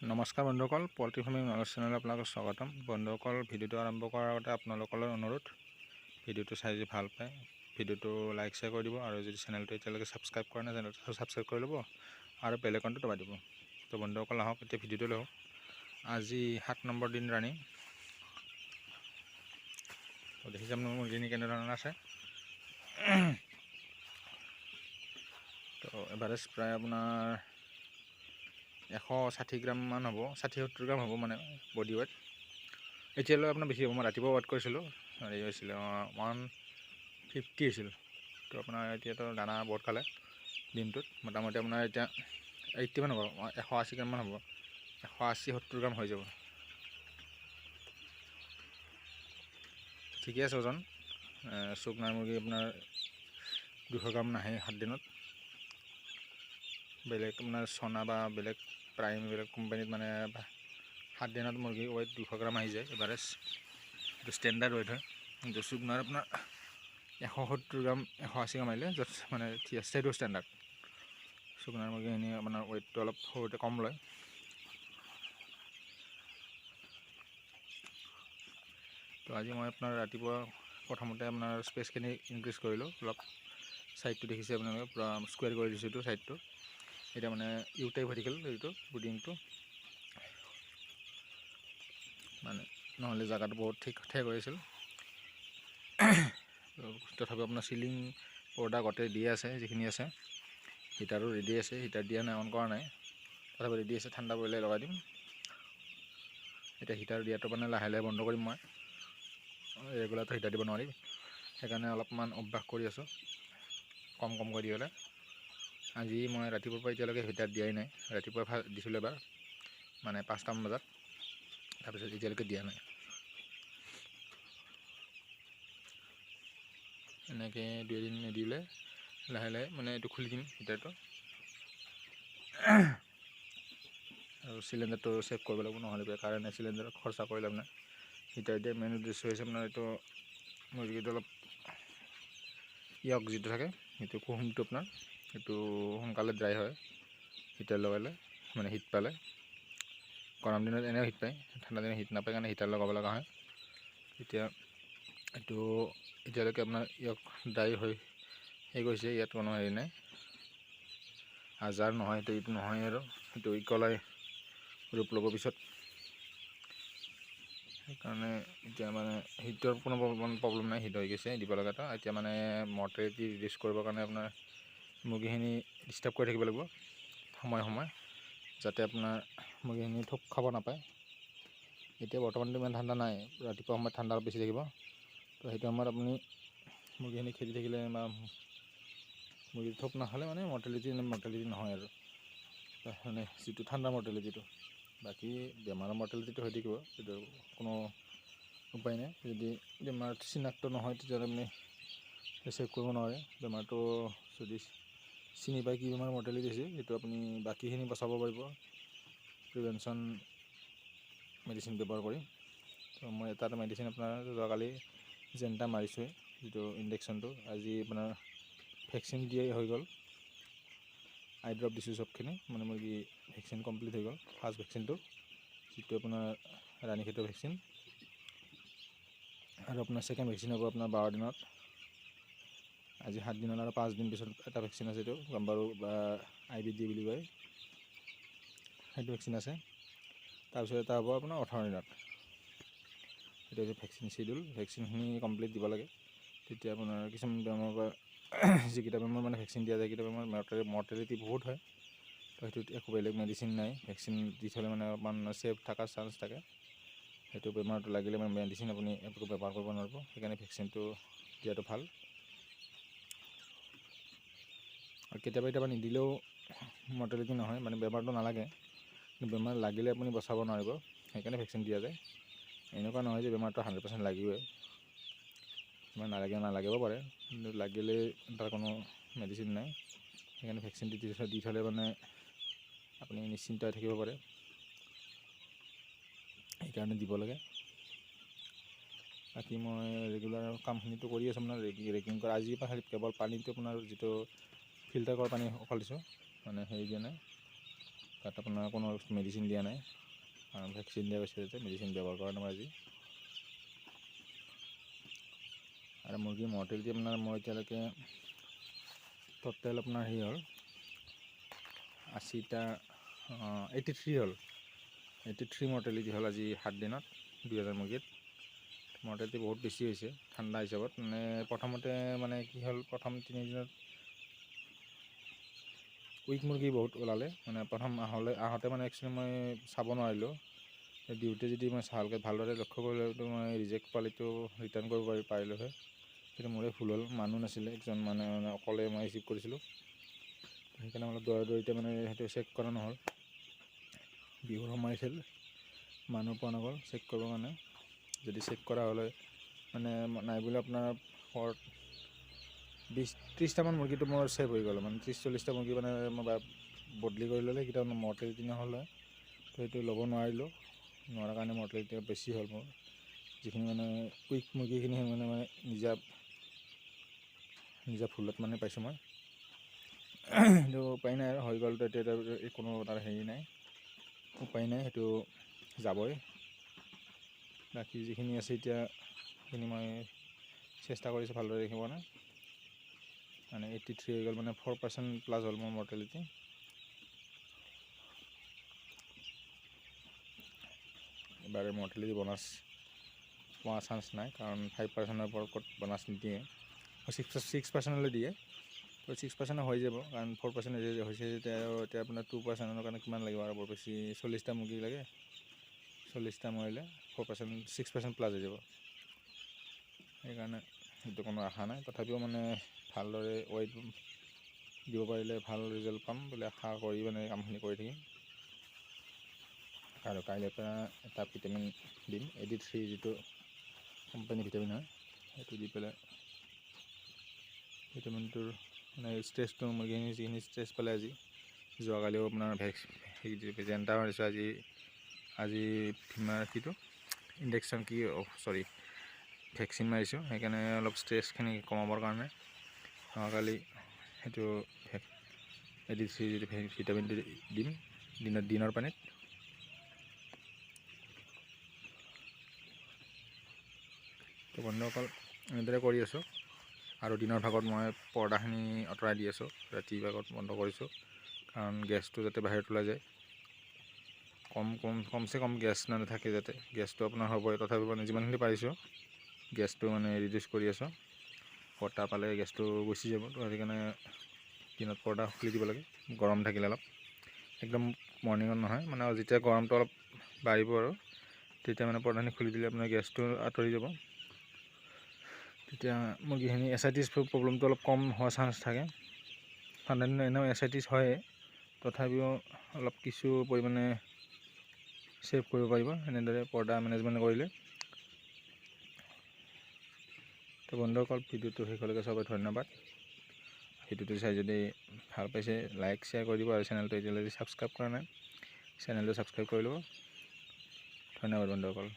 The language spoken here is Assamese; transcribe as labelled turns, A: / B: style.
A: নমস্কাৰ বন্ধুসকল, পল্ট্ৰি ফাৰ্মিং নলেজ চেনেলত আপোনালোকক স্বাগতম। বন্ধুসকল, ভিডিঅ'টো আৰম্ভ কৰাৰ আগতে আপোনালোকলৈ অনুৰোধ, ভিডিঅ'টো চাই যদি ভাল পায় ভিডিঅ'টো লাইক শ্বেয়াৰ কৰি দিব, আৰু যদি চেনেলটো এতিয়ালৈকে ছাবস্ক্ৰাইব কৰা নাই চেনেলটো ছাবস্ক্ৰাইব কৰি ল'ব আৰু বেল আইকনটো দবাই দিব। তো বন্ধুসকল, আহক এতিয়া ভিডিঅ'টো লওঁ। আজি 7 নম্বৰ দিন ৰানিং। তো দেখিছে আপোনাৰ মুৰ্গীখিনি কেনেধৰণৰ আছে। তো এভাৰেজ প্ৰায় আপোনাৰ 160 গ্ৰামমান হ'ব, 60-70 গ্ৰাম হ'ব মানে বডি ৱেট। এতিয়ালৈ আপোনাৰ বেছি হ'ব, মই ৰাতিপুৱা ৱেট কৰিছিলোঁ, হেৰি হৈছিলে 150 হৈছিল। তো আপোনাৰ এতিয়াতো দানা বহুত খালে দিনটোত, মোটামুটি আপোনাৰ এতিয়া 80 মান হ'ব, 180 গ্ৰামমান হ'ব, 180-70 গ্ৰাম হৈ যাব। ঠিকে আছে ওজন। চুক নাই মুৰ্গী আপোনাৰ 200 গ্ৰাম নাহে 7 দিনত। বেলেগ আপোনাৰ চনা বা বেলেগ প্ৰাইম বেলেগ কোম্পানীত মানে 7 দিনত মুৰ্গী ৱেট 200 গ্ৰাম আহি যায় এভাৰেজ। এইটো ষ্টেণ্ডাৰ্ড ৱেট হয়। কিন্তু চুকনাৰ আপোনাৰ 170 গ্ৰাম 180 গ্ৰাম আহিলে য'ত মানে ঠিক আছে, সেইটো ষ্টেণ্ডাৰ্ড। চুকনাৰ মুৰ্গীখিনি আপোনাৰ ৱেটটো অলপ সৰুতে কম লয়। তো আজি মই আপোনাৰ ৰাতিপুৱা প্ৰথমতে আপোনাৰ স্পেচখিনি ইনক্ৰিজ কৰিলোঁ অলপ। ছাইডটো দেখিছে আপোনালোকে, পূৰা স্কুৱেৰ কৰি দিছোঁ এইটো ছাইডটো। এতিয়া মানে ইউ টাইপ হৈ থাকিল এইটো বুডিংটো, মানে নহ'লে জেগাটো বহুত ঠেক হৈ আছিল। তথাপিও আপোনাৰ চিলিং পৰ্দা গোটেই দিয়ে আছে, যিখিনি আছে। হিটাৰো ৰেডি আছে, হিটাৰ দিয়া নাই, অন কৰা নাই, তথাপি ৰেডি আছে। ঠাণ্ডা পৰিলে লগাই দিম। এতিয়া হিটাৰ দিয়াটো মানে লাহে লাহে বন্ধ কৰিম মই, ৰেগুলাৰটো হিটাৰ দিব নোৱাৰি, সেইকাৰণে অলপমান অভ্যাস কৰি আছোঁ কম কৰি দিবলৈ। আজি মই ৰাতিপুৱাৰ পৰা এতিয়ালৈকে হিটাৰ দিয়াই নাই। ৰাতিপুৱা দিছিলোঁ এবাৰ, মানে 5টামান বজাত, তাৰপিছত এতিয়ালৈকে দিয়া নাই। এনেকৈ 2 দিন নিদিলে লাহে লাহে মানে এইটো খুলি দিম হিটাৰটো, আৰু চিলিণ্ডাৰটো চেক কৰিব লাগিব, নহ'লে কাৰণে চিলিণ্ডাৰত খৰচা কৰি লাভ নাই। হিটাৰ দিয়া মেইন উদ্দেশ্য হৈছে আপোনাৰ এইটো মুৰ্গীটো অলপ য়ক যিটো থাকে, সেইটো কুহুমটো আপোনাৰ সেইটো সোনকালে ড্ৰাই হয় হিটাৰ লগালে, মানে হিট পালে। গৰম দিনত এনেও হিট পায়, ঠাণ্ডা দিনত হিট নাপায় কাৰণে হিটাৰ লগাব লগা হয়। এতিয়া এইটো এতিয়ালৈকে আপোনাৰ য়ক ড্ৰাই হৈ গৈছে, ইয়াত কোনো হেৰি নাই, হাজাৰ নহয় এইটো নহয়, আৰু সেইটো ইকলাই ৰূপ ল'ব পিছত। সেইকাৰণে এতিয়া মানে হিটৰ কোনো প্ৰব্লেম নাই, হিট হৈ গৈছে দিব লগাটো। এতিয়া মানে মৰ্টেলিটি ৰিডিউচ কৰিবৰ কাৰণে আপোনাৰ মুৰ্গীখিনি ডিষ্টাৰ্ব কৰি থাকিব লাগিব সময়ে সময়ে, যাতে আপোনাৰ মুৰ্গীখিনি থোক খাব নাপায়। এতিয়া বৰ্তমানটো ইমান ঠাণ্ডা নাই, ৰাতিপুৱা সময়ত ঠাণ্ডা বেছি থাকিব। তো সেইটো সময়ত আপুনি মুৰ্গীখিনি খেলি থাকিলে বা মুৰ্গী থোক নাখালে মানে মৰ্টেলিটি নহয় আৰু, মানে যিটো ঠাণ্ডা মৰ্টেলিটিটো। বাকী বেমাৰৰ মৰ্টেলিটিটো হৈ থাকিব, সেইটো কোনো উপায় নাই। যদি বেমাৰ চিনাক্ত নহয় তেতিয়াহ'লে আপুনি চেক কৰিব নোৱাৰে। বেমাৰটো যদি চিনি পায় কি বেমাৰ মৰ্টেলিটি হৈছে, সেইটো আপুনি বাকীখিনি বচাব পাৰিব প্ৰিভেনশ্যন মেডিচিন ব্যৱহাৰ কৰি। তো মই এটা মেডিচিন আপোনাৰ যোৱাকালি জেণ্টা মাৰিছোঁৱেই, যিটো ইনজেকশ্যনটো। আজি আপোনাৰ ভেকচিন দিয়াই হৈ গ'ল, আই ড্ৰপ দিছোঁ চবখিনি, মানে মুৰ্গী ভেকচিন কমপ্লিট হৈ গ'ল। ফাৰ্ষ্ট ভেকচিনটো যিটো আপোনাৰ ৰাণীক্ষেতৰ ভেকচিন, আৰু আপোনাৰ ছেকেণ্ড ভেকচিন হ'ব আপোনাৰ 12 দিনত। আজি 7 দিনত আৰু 5 দিন পিছত এটা ভেকচিন আছে, এইটো গাম্বাৰু বা IBD বুলি কয়, সেইটো ভেকচিন আছে। তাৰপিছত এটা হ'ব আপোনাৰ 18 দিনত, সেইটো হৈছে ভেকচিন চিডিউল। ভেকচিনখিনি কমপ্লিট দিব লাগে, তেতিয়া আপোনাৰ কিছুমান বেমাৰৰ পৰা যিকেইটা বেমাৰ মানে ভেকচিন দিয়া যায়, সেইকেইটা বেমাৰ মৰ্টেলিটি বহুত হয়। তো সেইটোত একো বেলেগ মেডিচিন নাই, ভেকচিন দি থ'লে মানে অকণমান ছেফ থকাৰ চান্স থাকে। সেইটো বেমাৰটো লাগিলে মানে মেডিচিন আপুনি একো ব্যৱহাৰ কৰিব নোৱাৰিব, সেইকাৰণে ভেকচিনটো দিয়াটো ভাল। আৰু কেতিয়াবা নিদিলেও মৰ্টেলিটি নহয়, মানে বেমাৰটো নালাগে, কিন্তু বেমাৰ লাগিলে আপুনি বচাব নোৱাৰিব, সেইকাৰণে ভেকচিন দিয়া যায়। এনেকুৱা নহয় যে বেমাৰটো 100% লাগিবই, বেমাৰ নালাগিব পাৰে, কিন্তু লাগিলে তাৰ কোনো মেডিচিন নাই। সেইকাৰণে ভেকচিনটো দি থ'লে মানে আপুনি নিশ্চিন্ত হৈ থাকিব পাৰে, সেইকাৰণে দিব লাগে। বাকী মই ৰেগুলাৰ কামখিনিতো কৰি আছোঁ আপোনাৰ, ৰেগিং কৰা। আজিৰ পৰা কেৱল পানীটো আপোনাৰ যিটো ফিল্টাৰ কৰা পানী অকল দিছোঁ, মানে হেৰি দিয়া নাই, তাত আপোনাৰ কোনো মেডিচিন দিয়া নাই, ভেকচিন দিয়া গৈছে, যাতে মেডিচিন ব্যৱহাৰ কৰা নাই আজি। আৰু মুৰ্গীৰ মৰ্টেলিটি আপোনাৰ মই এতিয়ালৈকে টোটেল আপোনাৰ হেৰি হ'ল 80টা 83 হ'ল, 83 মৰ্টেলিটি হ'ল আজি 7 দিনত 2000 মুৰ্গীত। মৰ্টেলিটি বহুত বেছি হৈছে ঠাণ্ডা হিচাপত। মানে প্ৰথমতে মানে কি হ'ল, প্ৰথম 3 দিনত উইক মুৰ্গী বহুত ওলালে। মানে প্ৰথম আহোঁতে মানে একচুৱেলি মই চাব নোৱাৰিলোঁ, দিওঁতে যদি মই ভালদৰে লক্ষ্য কৰিলোঁ মই ৰিজেক্ট পালিটো ৰিটাৰ্ণ কৰিব পাৰিলোঁ হয়। সেইটো মোৰে ভুল হ'ল, মানুহ নাছিলে, একজন মানে অকলে মই ৰিচিভ কৰিছিলোঁ। সেইকাৰণে অলপ দৌৰা-দৌৰিতে মানে সেইটো চেক কৰা নহ'ল। বিহুৰ সময় আছিল, মানুহ পোৱা নগ'ল চেক কৰিবৰ কাৰণে। যদি চেক কৰা হ'লে মানে নাই বুলি আপোনাৰ 20-30টামান মুৰ্গীটো মোৰ ছেভ হৈ গ'ল। মানে 30-40টা মুৰ্গী মানে মই বদলি কৰি ল'লে, সেইকেইটা মৰ্টেলিটি নহ'লে, তো সেইটো ল'ব নোৱাৰিলোঁ। নোৱাৰাৰ কাৰণে মৰ্টেলিটি বেছি হ'ল মোৰ। যিখিনি মানে কুইক মুৰ্গীখিনি মানে নিজা ভুলত মানে পাইছোঁ মই। সেইটো উপায় নাই আৰু, হৈ গ'ল তো এতিয়া কোনো তাৰ হেৰি নাই, উপায় নাই, সেইটো যাবই। বাকী যিখিনি আছে এতিয়া সেইখিনি মই চেষ্টা কৰিছোঁ ভালদৰে ৰাখিব কাৰণে। মানে 83 হৈ গ'ল, মানে 4% প্লাছ হ'ল মোৰ মৰ্টেলিটি। এবাৰ মৰ্টেলিটি বনাছ পোৱা চান্স নাই, কাৰণ 5%ৰ ওপৰত বনাছ নিদিয়ে, 6%লৈ দিয়ে। তো 6% হৈ যাব, কাৰণ 4% হৈছে যেতিয়া এতিয়া আপোনাৰ 2%ৰ কাৰণে কিমান লাগিব আৰু বৰ বেছি 40টা মুৰ্গী লাগে, 40টা মৰিলে 4% 6% প্লাছ হৈ যাব। সেইকাৰণে সেইটো কোনো আশা নাই। তথাপিও মানে ভালদৰে ৱেইট দিব পাৰিলে ভাল ৰিজাল্ট পাম বুলি আশা কৰি মানে কামখিনি কৰি থাকিম। আৰু কাইলৈৰ পৰা এটা ভিটামিন দিম, 83 যিটো কোম্পানী ভিটামিন হয়, সেইটো দি পেলাই ভিটামিনটোৰ মানে ষ্ট্ৰেছটো মুৰ্গীখিনি যিখিনি ষ্ট্ৰেছ পালে আজি, যোৱাকালিও আপোনাৰ ভেজেণ্টা মাৰিছোঁ, আজি কিটো ইনজেকশ্যন ভেকচিন মাৰিছোঁ। সেইকাৰণে অলপ ষ্ট্ৰেছখিনি কমাবৰ কাৰণে যোৱাকালি সেইটো 83 যিটো ভিটামিনটো দিম দিনৰ পানীত। তো বন্ধুসকল এনেদৰে কৰি আছোঁ। আৰু দিনৰ ভাগত মই পৰ্দাখিনি আঁতৰাই দি আছোঁ, ৰাতিৰ ভাগত বন্ধ কৰিছোঁ, কাৰণ গেছটো যাতে বাহিৰত ওলাই যায়। কমচে কম গেছ নাথাকে যাতে, গেছটো আপোনাৰ হ'বই, তথাপিও মানে যিমানখিনি পাৰিছোঁ গেছটো মানে ৰিডিউচ কৰি আছোঁ। বতাহ পালে গেছটো গুচি যাব, তো সেইকাৰণে দিনত পৰ্দা খুলি দিব লাগে, গৰম থাকিলে অলপ, একদম মৰ্ণিঙত নহয়, মানে যেতিয়া গৰমটো অলপ বাঢ়িব আৰু তেতিয়া মানে পৰ্দাখিনি খুলি দিলে আপোনাৰ গেছটো আঁতৰি যাব। তেতিয়া মুৰ্গীখিনি এছাইটিছ প্ৰব্লেমটো অলপ কম হোৱাৰ চান্স থাকে। ঠাণ্ডা দিনত এনেও এছাইটিছ হয়, তথাপিও অলপ কিছু পৰিমাণে ছেভ কৰিব পাৰিব এনেদৰে পৰ্দা মেনেজমেণ্ট কৰিলে। তো বন্ধুসকল ভিডিঅ'টো শেষলৈকে চাবলৈ ধন্যবাদ। ভিডিঅ'টো চাই যদি ভাল পাইছে লাইক শ্বেয়াৰ কৰি দিব, আৰু চেনেলটো এতিয়ালৈকে ছাবস্ক্ৰাইব কৰা নাই চেনেলটো ছাবস্ক্ৰাইব কৰি ল'ব। ধন্যবাদ বন্ধুসকল।